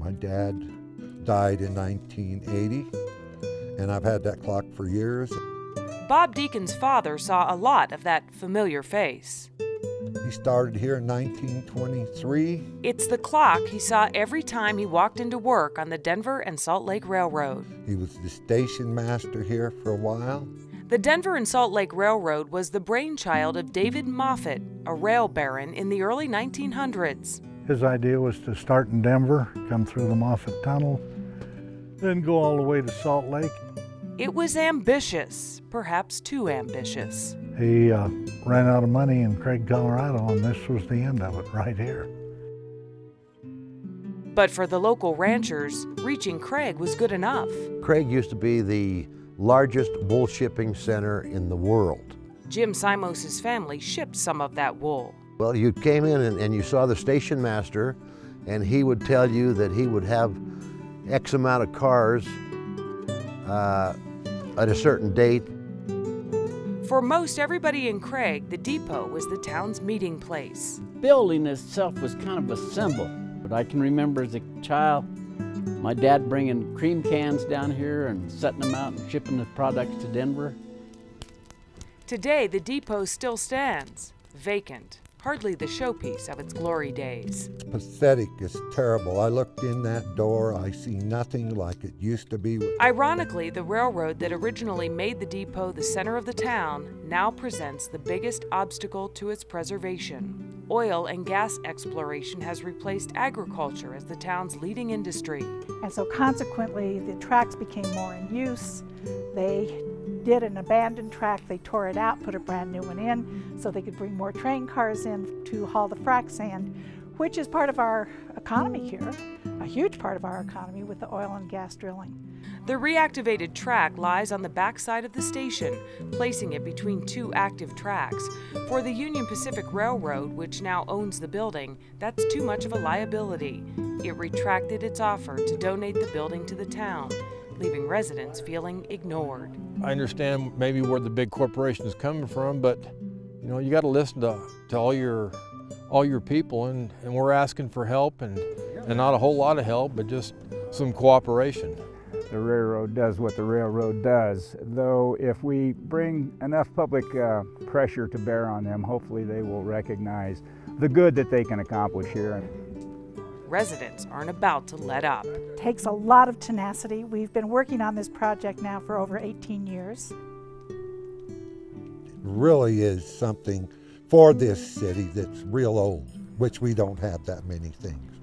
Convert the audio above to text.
My dad died in 1980, and I've had that clock for years. Bob Deacon's father saw a lot of that familiar face. He started here in 1923. It's the clock he saw every time he walked into work on the Denver and Salt Lake Railroad. He was the station master here for a while. The Denver and Salt Lake Railroad was the brainchild of David Moffett, a rail baron in the early 1900s. His idea was to start in Denver, come through the Moffett Tunnel, then go all the way to Salt Lake. It was ambitious, perhaps too ambitious. He ran out of money in Craig, Colorado, and this was the end of it right here. But for the local ranchers, reaching Craig was good enough. Craig used to be the largest wool shipping center in the world. Jim Simos's family shipped some of that wool. Well, you came in and you saw the station master, and he would tell you that he would have X amount of cars at a certain date. For most everybody in Craig, the depot was the town's meeting place. Building itself was kind of a symbol. But I can remember as a child, my dad bringing cream cans down here and setting them out and shipping the products to Denver. Today, the depot still stands, vacant, hardly the showpiece of its glory days. It's pathetic, it's terrible. I looked in that door, I see nothing like it used to be. Ironically, the railroad that originally made the depot the center of the town now presents the biggest obstacle to its preservation. Oil and gas exploration has replaced agriculture as the town's leading industry. And so consequently, the tracks became more in use. They did an abandoned track, they tore it out, put a brand new one in so they could bring more train cars in to haul the frac sand, which is part of our economy here, a huge part of our economy with the oil and gas drilling. The reactivated track lies on the backside of the station, placing it between two active tracks. For the Union Pacific Railroad, which now owns the building, that's too much of a liability. It retracted its offer to donate the building to the town, leaving residents feeling ignored. I understand maybe where the big corporation is coming from, but you know, you got to listen to all your people, and we're asking for help, and not a whole lot of help, but just some cooperation. The railroad does what the railroad does, though if we bring enough public pressure to bear on them, hopefully they will recognize the good that they can accomplish here. Residents aren't about to let up. It takes a lot of tenacity. We've been working on this project now for over 18 years. It really is something for this city that's real old, which we don't have that many things.